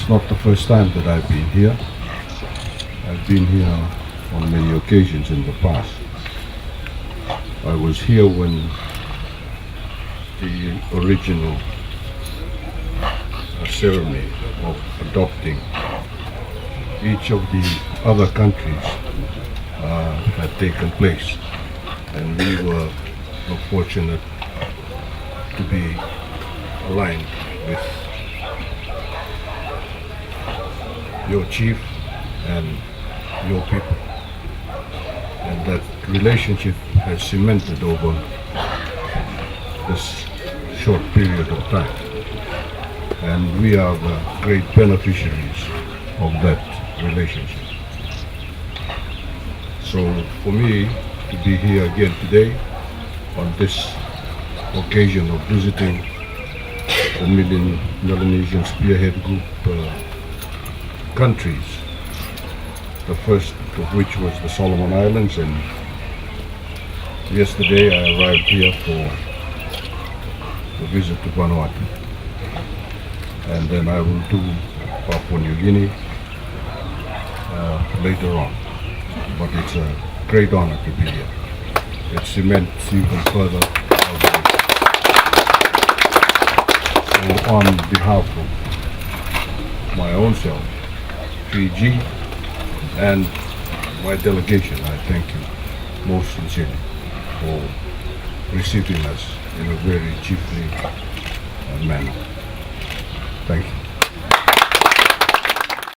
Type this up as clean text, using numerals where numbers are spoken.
It's not the first time that I've been here. I've been here on many occasions in the past. I was here when the original ceremony of adopting each of the other countries had taken place, and we were fortunate to be aligned with your chief and your people, and that relationship has cemented over this short period of time, and we are the great beneficiaries of that relationship. So for me to be here again today on this occasion of visiting the Melanesian Spearhead Group countries, the first of which was the Solomon Islands, and yesterday I arrived here for a visit to Vanuatu, and then I will do Papua New Guinea later on. But it's a great honor to be here. It cements even further our relationship. So on behalf of my own self, Fiji, and my delegation, I thank you most sincerely for receiving us in a very chiefly manner. Thank you.